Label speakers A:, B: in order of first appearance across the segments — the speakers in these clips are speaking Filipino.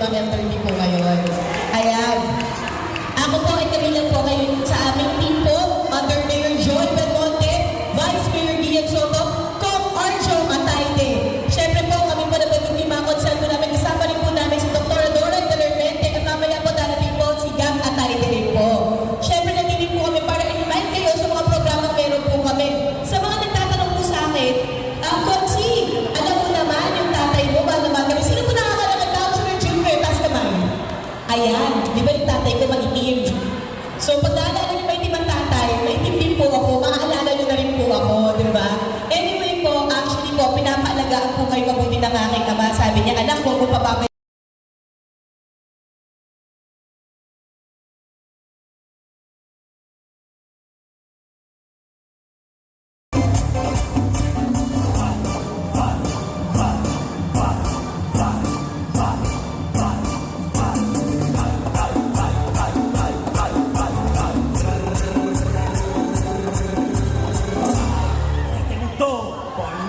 A: mga elderly po ngayon. Ayan. Ako po ay kabilang po kayo sa aming team po, Under Mayor Joy Belmonte, Vice Mayor Gian Soto, Kong Arjo Atayde. Siyempre po, kami po na pagiging mga konserto namin, isama rin po namin si Dr. Dora Galermente at mamaya po darating po si Gam Atayde rin po. Siyempre, nandito po kami para i-remind kayo sa mga programang meron po kami. Sa mga nagtatanong po sa akin, Konsi, alam mo naman yung tatay mo, bago magabi, sino po nakakala ng Councilor Junior? Taas kamay. Ayan, di ba yung tatay ko mag-itim? So, pag naalala niyo ba yung ibang tatay, may itim din po ako, maaalala niyo na rin po ako, di ba? Anyway po, actually po, pinapaalagaan po kayo mabuti ng aking ama. Sabi niya, anak ko, kung papapay.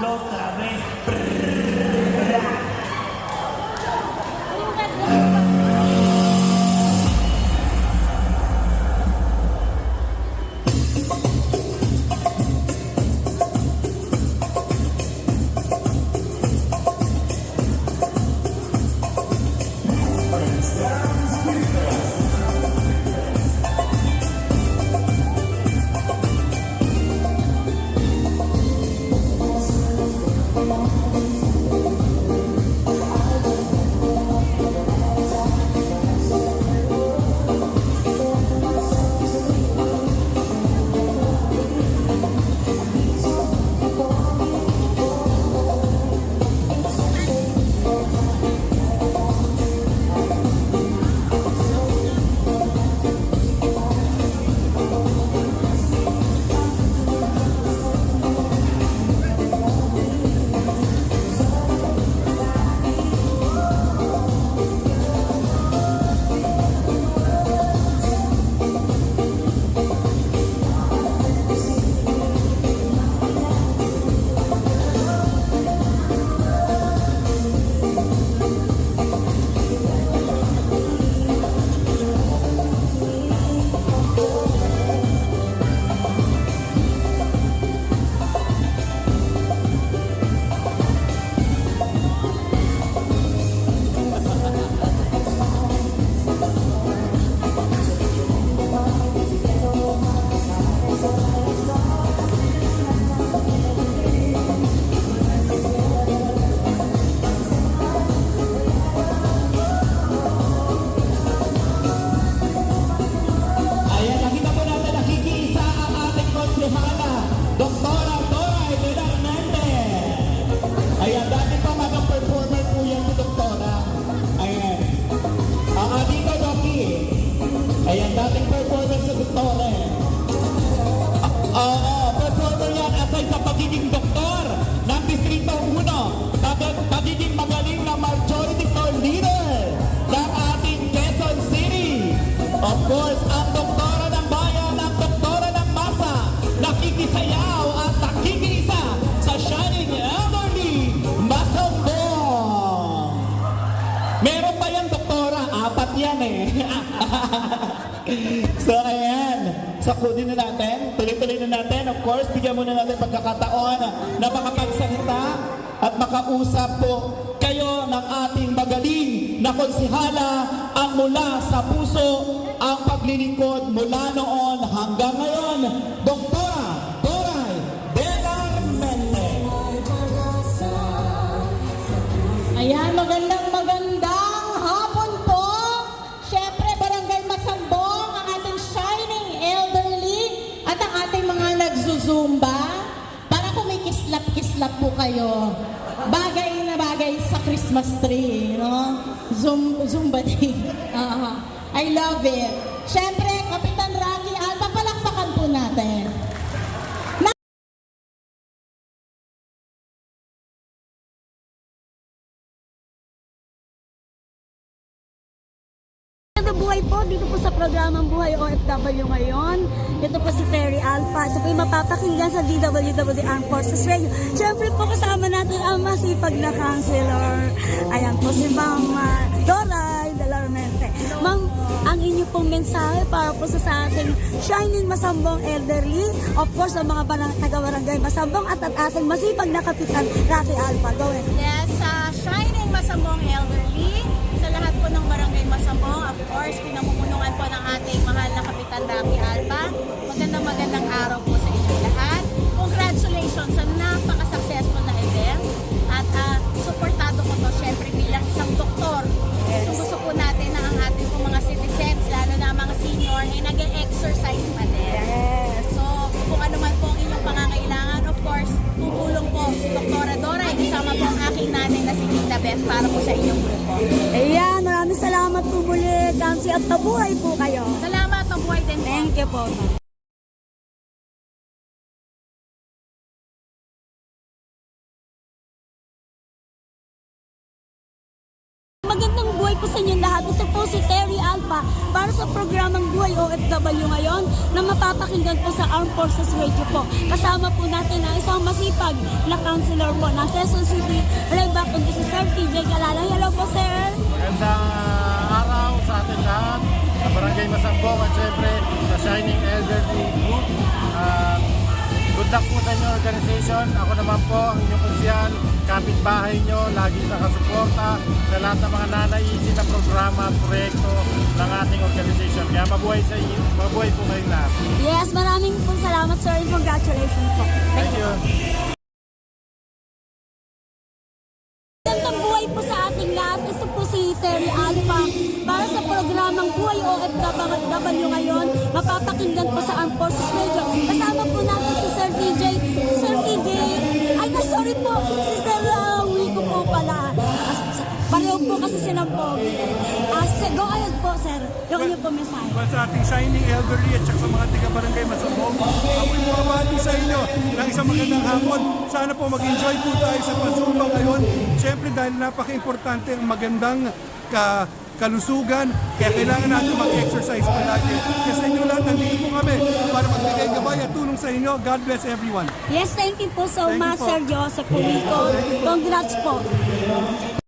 B: Otra vez.
C: Ayan, dating performer sa doktor eh. Performer yan aside sa pagiging doktor ng Distrito 1, pagiging magaling na majority floor leader ng ating Quezon City. Of course, ang doktora ng bayan, ang doktora ng masa, nakikisayaw at nakikiisa sa Shining Elderly Masambong. Meron pa yan, doktora? 4 yan eh. So ayan, sakunin na natin, tuloy-tuloy na natin. Of course, bigyan muna natin pagkakataon na makapagsalita at makausap po kayo ng ating magaling na konsihala ang mula sa puso ang paglilingkod mula noon hanggang ngayon, Doktora Doray Galermente.
D: Ayan, magandang hapon po. Siyempre, Barangay Masambong, ang ating shining elderly at ang ating mga nagzuzumba para kumikislap-kislap po kayo. Bagay na bagay sa Christmas tree, no? Zumba day. I love it. Siyempre, Kapitan Rocky Alba, palakpakan po natin.
E: Buhay po dito po sa programang Buhay OFW ngayon. Ito po si Terry Alpha. Ito po yung mapapakinggan sa DWW Armed Forces Radio. Siyempre po kasama natin ang masipag na counselor. Ayan po si Ma'am Doray Permanente. Ma'am, ang inyo pong mensahe para po sa ating Shining Masambong Elderly, of course, sa mga taga-barangay Masambong at ating masipag na Kapitan Rocky Alpha. Go ahead.
D: Yes, sa Shining Masambong Elderly, sa lahat po ng barangay Masambong, of course, pinamumunuan po ng ating mahal na Kapitan Rocky Alpha. Magandang araw po sa inyo lahat. Congratulations sa napaka-successful na event. At suportado ko to syempre bilang isang doktor. Gusto po natin na ang ating po mga citizens, lalo na mga senior, ay nag-exercise pa din.
E: Yes.
D: So, kung ano man po ang inyong pangangailangan, of course, tutulong po si Dr. Dora, kasama po ang aking nanay na si Tita Beth para po sa inyong grupo.
E: Ayan, maraming salamat po muli, Kamsi, at mabuhay po kayo.
D: Salamat, mabuhay din po.
E: Thank you po. Magandang buhay po sa inyo lahat. Ito po si Terry Alpha para sa programang Buhay OFW ngayon na mapapakinggan po sa Armed Forces Radio po. Kasama po natin ang isang masipag na counselor po ng Quezon City, Layback, kundi si Sir TJ Galala. Hello po, sir.
B: Magandang araw sa ating lahat, sa Barangay Masambong at syempre sa Shining Elderly Group. Good luck po sa inyong organization. Ako naman po ang inyong konsyal, kapitbahay nyo, lagi nakasuporta sa lahat ng mga nanaisin na programa at proyekto ng ating organization. Kaya mabuhay sa inyo, mabuhay po kayong lahat.
E: Yes, maraming po salamat, sir, and congratulations po.
B: Thank you.
E: Magandang buhay po sa ating lahat. Ito po si Terry Alpha para sa programang Buhay OFW ngayon. Mapapakinggan po sa Armed Forces Radio. Kasama po natin si Sir TJ. Sir TJ, sorry po, si Sir Wico po pala. Pareho po kasi silang pogi. Go ahead po, sir. Yung inyo po mensahe.
F: Well, sa ating Shining Elderly at saka sa mga taga-barangay Masambong, ako'y bumabati sa inyo ng isang magandang hapon. Sana po mag-enjoy po tayo sa Pasumba ngayon. Siyempre dahil napaka-importante ang magandang kalusugan, kaya kailangan natin mag-exercise palagi. Kaya sa inyo lahat, nandito po kami para magbigay gabay at tulong sa inyo. God bless everyone.
E: Yes, thank you po so
F: Thank you
E: much,
F: po.
E: Sir Joseph Pulico. Congrats po.